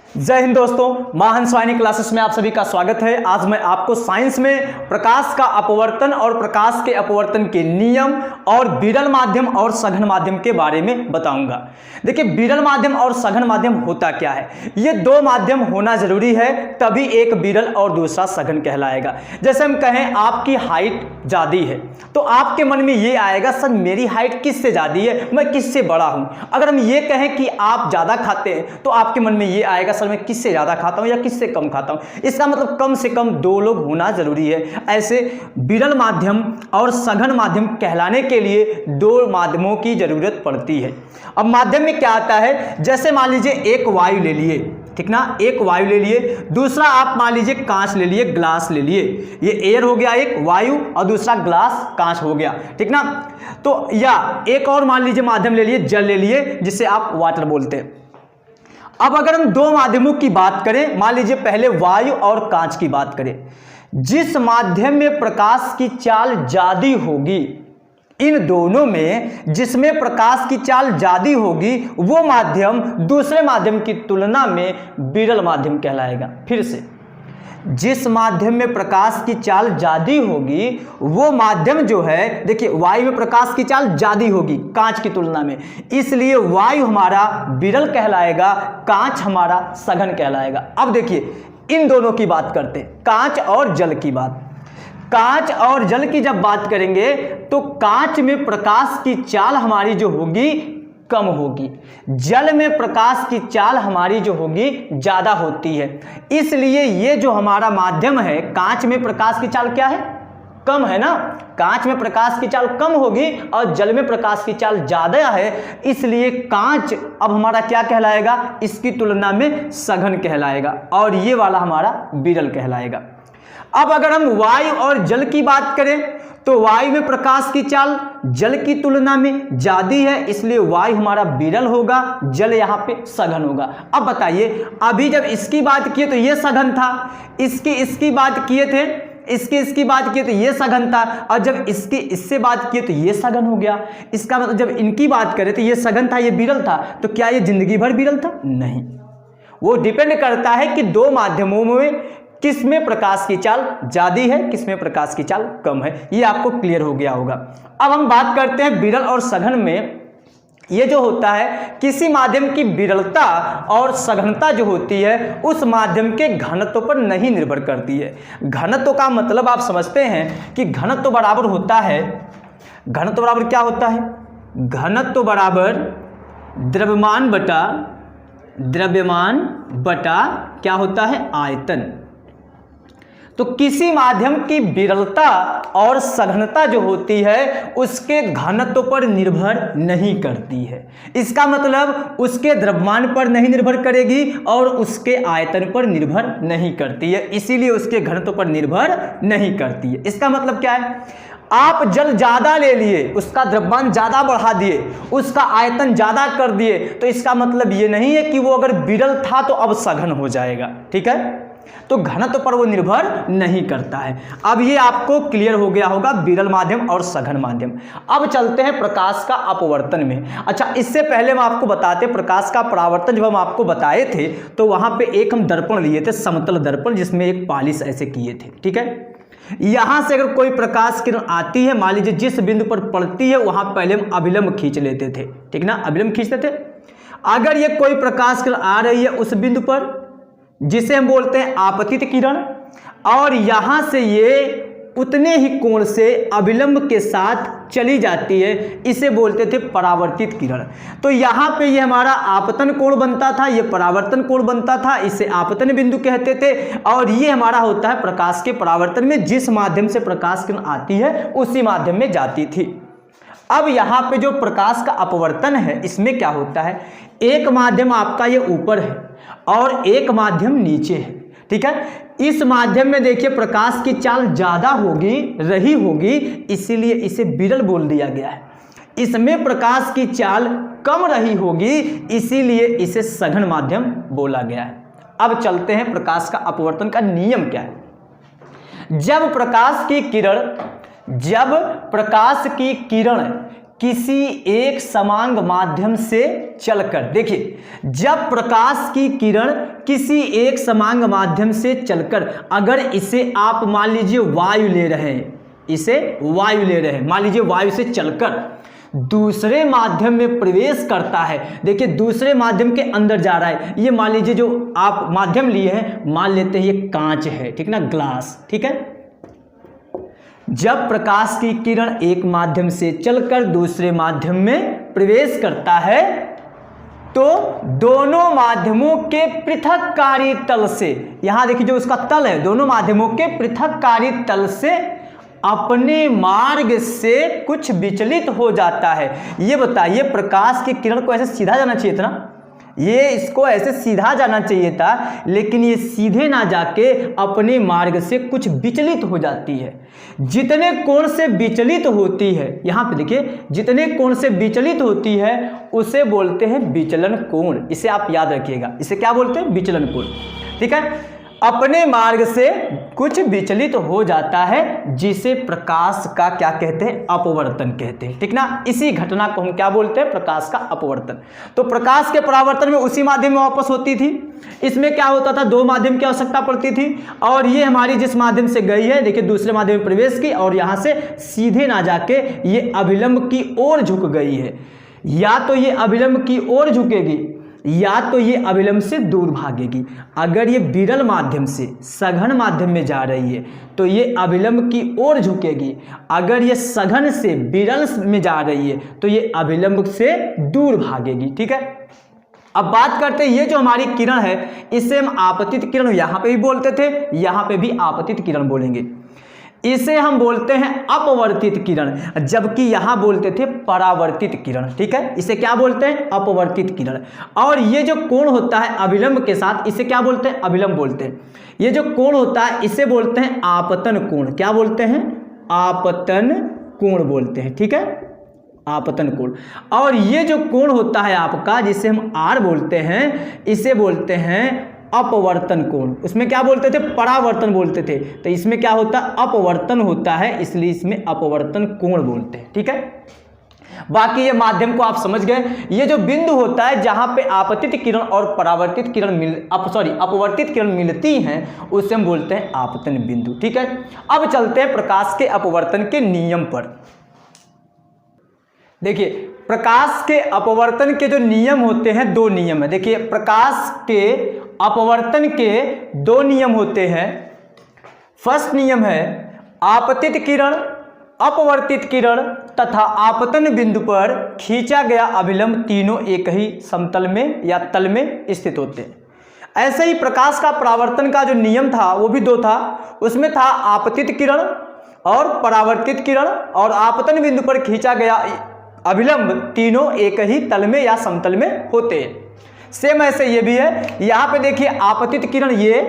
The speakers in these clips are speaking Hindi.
जय हिंद दोस्तों, महाहंस वाहिनी क्लासेस में आप सभी का स्वागत है। आज मैं आपको साइंस में प्रकाश का अपवर्तन और प्रकाश के अपवर्तन के नियम और विरल माध्यम और सघन माध्यम के बारे में बताऊंगा। देखिए, विरल माध्यम और सघन माध्यम होता क्या है। ये दो माध्यम होना जरूरी है, तभी एक विरल और दूसरा सघन कहलाएगा। जैसे हम कहें आपकी हाइट ज़्यादा है तो आपके मन में ये आएगा, सर मेरी हाइट किससे ज़्यादा है, मैं किससे बड़ा हूँ। अगर हम ये कहें कि आप ज़्यादा खाते हैं तो आपके मन में ये आएगा, सर मैं किससे ज़्यादा खाता हूँ या किससे कम खाता हूँ। इसका मतलब कम से कम दो लोग होना जरूरी है। ऐसे विरल माध्यम और सघन माध्यम कहलाने के लिए दो माध्यमों की जरूरत पड़ती है। अब माध्यम में क्या आता है, जैसे मान लीजिए एक वायु ले लिए, ठीक ना, एक वायु ले लिए, दूसरा आप मान लीजिए कांच ले लिए, ग्लास ले लिए। ये एयर हो गया एक वायु और दूसरा ग्लास कांच हो गया, ठीक ना। तो या एक और मान लीजिए माध्यम ले लिए, जल ले लिए, जिसे आप वाटर बोलते हैं। अब अगर हम दो माध्यमों की बात करें, मान लीजिए पहले वायु और कांच की बात करें, जिस माध्यम में प्रकाश की चाल ज्यादा होगी, इन दोनों में जिसमें प्रकाश की चाल ज्यादा होगी वो माध्यम दूसरे माध्यम की तुलना में विरल माध्यम कहलाएगा। फिर से, जिस माध्यम में प्रकाश की चाल ज्यादा होगी वो माध्यम जो है, देखिए वायु में प्रकाश की चाल ज्यादा होगी कांच की तुलना में, इसलिए वायु हमारा विरल कहलाएगा, कांच हमारा सघन कहलाएगा। अब देखिए इन दोनों की बात करते हैं, कांच और जल की बात। कांच और जल की जब बात करेंगे तो कांच में प्रकाश की चाल हमारी जो होगी कम होगी, जल में प्रकाश की चाल हमारी जो होगी ज्यादा होती है। इसलिए ये जो हमारा माध्यम है, कांच में प्रकाश की चाल क्या है, कम है ना, कांच में प्रकाश की चाल कम होगी और जल में प्रकाश की चाल ज्यादा है, इसलिए कांच अब हमारा क्या कहलाएगा, इसकी तुलना में सघन कहलाएगा और ये वाला हमारा विरल कहलाएगा। अब अगर हम वायु और जल की बात करें तो वायु में प्रकाश की चाल जल की तुलना में ज्यादा है, इसलिए वायु हमारा विरल होगा, जल यहाँ पे सघन होगा। अब बताइए, अभी जब इसकी बात किए तो ये सघन था, इसकी बात किए थे, इसकी बात किए तो ये सघन था, और जब इससे बात किए तो ये सघन हो गया। इसका मतलब जब इनकी बात करें तो ये सघन था, ये विरल था, तो क्या ये जिंदगी भर विरल था? नहीं, वो डिपेंड करता है कि दो माध्यमों में किसमें प्रकाश की चाल ज्यादा है, किसमें प्रकाश की चाल कम है। ये आपको क्लियर हो गया होगा। अब हम बात करते हैं विरल और सघन में। ये जो होता है, किसी माध्यम की विरलता और सघनता जो होती है उस माध्यम के घनत्व पर नहीं निर्भर करती है। घनत्व का मतलब आप समझते हैं कि घनत्व बराबर होता है, घनत्व बराबर क्या होता है, घनत्व बराबर द्रव्यमान बटा क्या होता है, आयतन। तो किसी माध्यम की विरलता और सघनता जो होती है उसके घनत्व पर निर्भर नहीं करती है। इसका मतलब उसके द्रव्यमान पर नहीं निर्भर करेगी और उसके आयतन पर निर्भर नहीं करती है, इसीलिए उसके घनत्व पर निर्भर नहीं करती है। इसका मतलब क्या है, आप जल ज्यादा ले लिए, उसका द्रव्यमान ज्यादा बढ़ा दिए, उसका आयतन ज्यादा कर दिए, तो इसका मतलब ये नहीं है कि वो अगर विरल था तो अब सघन हो जाएगा, ठीक है। तो घनत्व पर वो निर्भर नहीं करता है। अब ये आपको क्लियर हो गया होगा विरल माध्यम और सघन माध्यम। अब चलते हैं प्रकाश का अपवर्तन में। अच्छा, इससे पहले हम आपको बताते प्रकाश का परावर्तन जब हम आपको बताए थे तो वहां पे एक हम दर्पण लिए थे, समतल दर्पण, जिसमें एक पालिश ऐसे किए थे, ठीक है। यहां से अगर कोई प्रकाश किरण आती है, मान लीजिए जिस बिंदु पर पड़ती है वहां पहले हम अभिलंब खींच लेते थे, ठीक ना, अभिलंब खींचते थे। अगर ये कोई प्रकाश किरण आ रही है उस बिंदु पर, जिसे हम बोलते हैं आपतित किरण, और यहां से ये उतने ही कोण से अभिलंब के साथ चली जाती है, इसे बोलते थे परावर्तित किरण। तो यहां पे ये हमारा आपतन कोण बनता था, ये परावर्तन कोण बनता था, इसे आपतन बिंदु कहते थे। और ये हमारा होता है प्रकाश के परावर्तन में, जिस माध्यम से प्रकाश किरण आती है उसी माध्यम में जाती थी। अब यहाँ पे जो प्रकाश का अपवर्तन है, इसमें क्या होता है, एक माध्यम आपका ये ऊपर है और एक माध्यम नीचे है, ठीक है। इस माध्यम में देखिए प्रकाश की चाल ज्यादा रही होगी, इसीलिए इसे विरल बोल दिया गया है। इसमें प्रकाश की चाल कम रही होगी, इसीलिए इसे सघन माध्यम बोला गया है। अब चलते हैं प्रकाश का अपवर्तन का नियम क्या है। जब प्रकाश की किरण किसी एक समांग माध्यम से चलकर, देखिए जब प्रकाश की किरण किसी एक समांग माध्यम से चलकर, अगर इसे आप मान लीजिए वायु ले रहे हैं, इसे वायु ले रहे हैं, मान लीजिए वायु से चलकर दूसरे माध्यम में प्रवेश करता है, देखिए दूसरे माध्यम के अंदर जा रहा है, ये मान लीजिए जो आप माध्यम लिए हैं, मान लेते हैं ये कांच है, ठीक ना, ग्लास, ठीक है। जब प्रकाश की किरण एक माध्यम से चलकर दूसरे माध्यम में प्रवेश करता है तो दोनों माध्यमों के पृथककारी तल से, यहां देखिए जो उसका तल है, दोनों माध्यमों के पृथककारी तल से अपने मार्ग से कुछ विचलित हो जाता है। ये बताइए, प्रकाश की किरण को ऐसे सीधा जाना चाहिए था ना, ये इसको ऐसे सीधा जाना चाहिए था, लेकिन ये सीधे ना जाके अपने मार्ग से कुछ विचलित हो जाती है। जितने कोण से विचलित होती है, यहां पे देखिए, जितने कोण से विचलित होती है उसे बोलते हैं विचलन कोण। इसे आप याद रखिएगा, इसे क्या बोलते हैं, विचलन कोण, ठीक है। अपने मार्ग से कुछ विचलित हो जाता है जिसे प्रकाश का क्या कहते हैं, अपवर्तन कहते हैं, ठीक ना। इसी घटना को हम क्या बोलते हैं, प्रकाश का अपवर्तन। तो प्रकाश के परावर्तन में उसी माध्यम में वापस होती थी। इसमें क्या होता था, दो माध्यम की आवश्यकता पड़ती थी, और ये हमारी जिस माध्यम से गई है, देखिए दूसरे माध्यम में प्रवेश की और यहां से सीधे ना जाके ये अभिलंब की ओर झुक गई है। या तो ये अभिलंब की ओर झुकेगी या तो ये अभिलंब से दूर भागेगी। अगर ये विरल माध्यम से सघन माध्यम में जा रही है तो ये अभिलंब की ओर झुकेगी, अगर ये सघन से विरल में जा रही है तो ये अभिलंब से दूर भागेगी, ठीक है। अब बात करते हैं, ये जो हमारी किरण है इसे हम आपतित किरण यहां पे भी बोलते थे, यहां पे भी आपतित किरण बोलेंगे। इसे हम बोलते हैं अपवर्तित किरण, जबकि यहां बोलते थे परावर्तित किरण, ठीक है। इसे क्या बोलते हैं, अपवर्तित किरण। और ये जो कोण होता है अभिलंब के साथ, इसे क्या बोलते हैं, अभिलंब बोलते हैं। ये जो कोण होता है इसे बोलते हैं आपतन कोण। क्या बोलते हैं, आपतन कोण बोलते हैं, ठीक है, आपतन कोण। और ये जो कोण होता है आपका, जिसे हम आर बोलते हैं, इसे बोलते हैं अपवर्तन कोण। उसमें क्या बोलते थे, परावर्तन बोलते थे, तो इसमें क्या होता है, अपवर्तन होता है, इसलिए इसमें अपवर्तन कोण बोलते हैं, ठीक है। बाकी ये माध्यम को आप समझ गए। ये जो बिंदु होता है जहां पे आपतित किरण और परावर्तित किरण अपवर्तित किरण मिलती हैं, उसे हम बोलते हैं आपतन बिंदु, ठीक है। अब चलते हैं प्रकाश के अपवर्तन के नियम पर। देखिए, प्रकाश के अपवर्तन के जो नियम होते हैं, दो नियम है। देखिए, प्रकाश के अपवर्तन के दो नियम होते हैं। फर्स्ट नियम है, आपतित किरण, अपवर्तित किरण तथा आपतन बिंदु पर खींचा गया अभिलंब तीनों एक ही समतल में या तल में स्थित होते हैं। ऐसे ही प्रकाश का परावर्तन का जो नियम था वो भी दो था। उसमें था आपतित किरण और परावर्तित किरण, और आपतन बिंदु पर खींचा गया अभिलंब तीनों एक ही तल में या समतल में होते हैं। सेम ऐसे ये भी है। यहाँ पे देखिए, आपतित किरण ये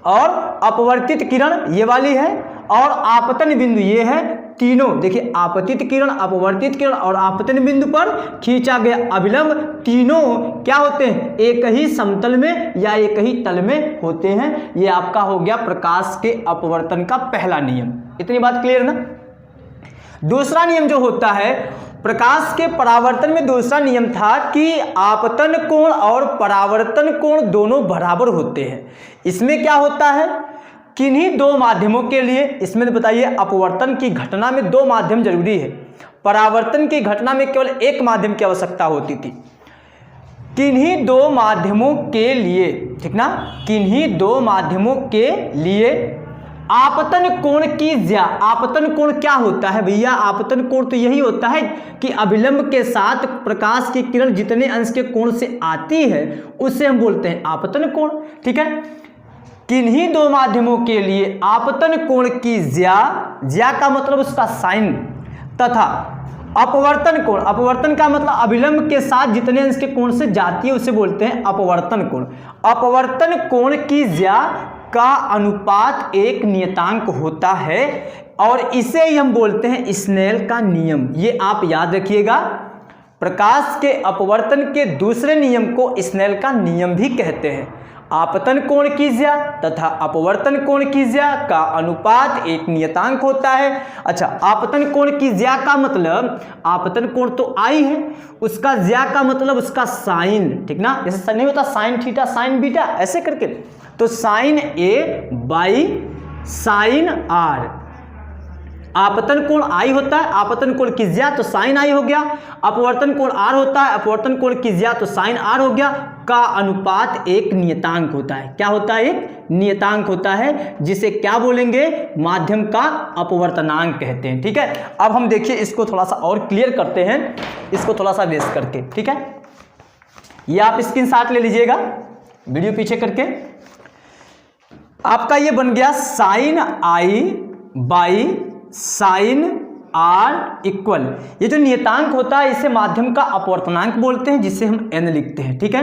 और अपवर्तित किरण ये वाली है, और आपतन बिंदु ये है। तीनों देखिए, आपतित किरण, अपवर्तित किरण और आपतन बिंदु पर खींचा गया अभिलंब तीनों क्या होते हैं, एक ही समतल में या एक ही तल में होते हैं। ये आपका हो गया प्रकाश के अपवर्तन का पहला नियम। इतनी बात क्लियर ना। दूसरा नियम जो होता है प्रकाश के परावर्तन में, दूसरा नियम था कि आपतन कोण और परावर्तन कोण दोनों बराबर होते हैं। इसमें क्या होता है, किन्हीं दो माध्यमों के लिए, इसमें तो बताइए अपवर्तन की घटना में दो माध्यम जरूरी है, परावर्तन की घटना में केवल एक माध्यम की आवश्यकता होती थी। किन्हीं दो माध्यमों के लिए, ठीक ना, किन्हीं दो माध्यमों के लिए आपतन कोण की आपतन कोण क्या होता है भैया, आपतन कोण तो यही होता है कि अभिलंब के साथ प्रकाश की किरण जितने अंश के कोण से आती है उसे हम बोलते हैं आपतन कोण, ठीक है। किन्हीं दो माध्यमों के लिए आपतन कोण की ज्या का मतलब उसका साइन, तथा अपवर्तन कोण, अपवर्तन का मतलब अभिलंब के साथ जितने अंश के कोण से जाती है उसे बोलते हैं अपवर्तन कोण। अपवर्तन कोण की ज्या का अनुपात एक नियतांक होता है और इसे ही हम बोलते हैं स्नेल का नियम। ये आप याद रखिएगा, प्रकाश के अपवर्तन के दूसरे नियम को स्नेल का नियम भी कहते हैं। आपतन कोण की ज्या तथा अपवर्तन कोण की ज्या का अनुपात एक नियतांक होता है। अच्छा, आपतन कोण की ज्या का मतलब आपतन कोण तो आई है, उसका ज्या का मतलब उसका साइन, ठीक ना, जैसे नहीं होता साइन थीटा साइन बीटा ऐसे करके, तो sine A by sine R. आपतन कोण आई होता है, आपतन कोण की ज्या तो साइन आई हो गया, अपवर्तन कोण आर होता है, अपवर्तन कोण की ज्या तो साइन आर हो गया, का अनुपात एक नियतांक होता है। क्या होता है? एक नियतांक होता है, जिसे क्या बोलेंगे? माध्यम का अपवर्तनांक कहते हैं। ठीक है, अब हम देखिए इसको थोड़ा सा और क्लियर करते हैं, इसको थोड़ा सा बेस करके। ठीक है, ये आप स्क्रीनशॉट ले लीजिएगा वीडियो पीछे करके। आपका ये बन गया sine I by sine R equal, ये जो नियतांक होता है इसे माध्यम का अपवर्तनांक बोलते हैं, जिसे हम n लिखते हैं। ठीक है,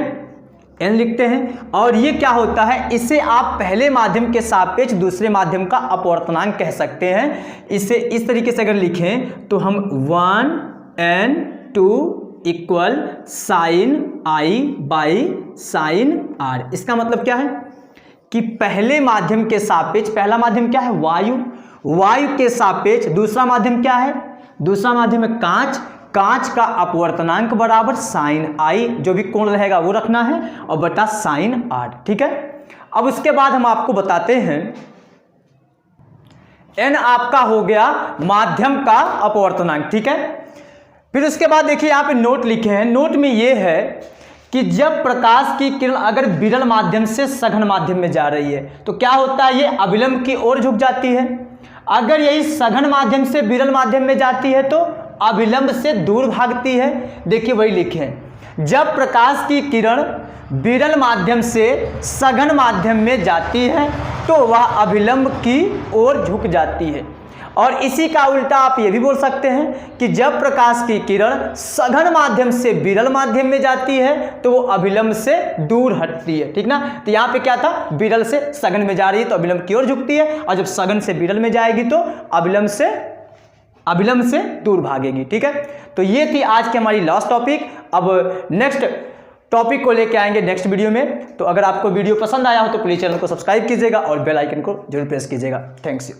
n लिखते हैं। और ये क्या होता है? इसे आप पहले माध्यम के सापेक्ष दूसरे माध्यम का अपवर्तनांक कह सकते हैं। इसे इस तरीके से अगर लिखें तो हम 1n2 equal sine I by sine R. इसका मतलब क्या है कि पहले माध्यम के सापेक्ष, पहला माध्यम क्या है? वायु, वायु के सापेक्ष दूसरा माध्यम क्या है? दूसरा माध्यम है कांच, कांच का अपवर्तनांक बराबर साइन आई, जो भी कोण रहेगा वो रखना है, और बटा साइन आर। ठीक है, अब उसके बाद हम आपको बताते हैं n आपका हो गया माध्यम का अपवर्तनांक। ठीक है, फिर उसके बाद देखिए यहाँ पे नोट लिखे हैं, नोट में ये है कि जब प्रकाश की किरण अगर विरल माध्यम से सघन माध्यम में जा रही है तो क्या होता है? ये अविलंब की ओर झुक जाती है। अगर यही सघन माध्यम से विरल माध्यम में जाती है तो अविलंब से दूर भागती है। देखिए वही लिखे हैं, जब प्रकाश की किरण विरल माध्यम से सघन माध्यम में जाती है तो वह अविलंब की ओर झुक जाती है। और इसी का उल्टा आप ये भी बोल सकते हैं कि जब प्रकाश की किरण सघन माध्यम से विरल माध्यम में जाती है तो वो अविलंब से दूर हटती है। ठीक ना, तो यहाँ पे क्या था? विरल से सघन में जा रही है तो अविलंब की ओर झुकती है, और जब सघन से विरल में जाएगी तो अविलंब से दूर भागेगी। ठीक है, तो ये थी आज की हमारी लास्ट टॉपिक। अब नेक्स्ट टॉपिक को लेके आएंगे नेक्स्ट वीडियो में। तो अगर आपको वीडियो पसंद आया हो तो प्लीज चैनल को सब्सक्राइब कीजिएगा और बेल आइकन को जरूर प्रेस कीजिएगा। Thanks you.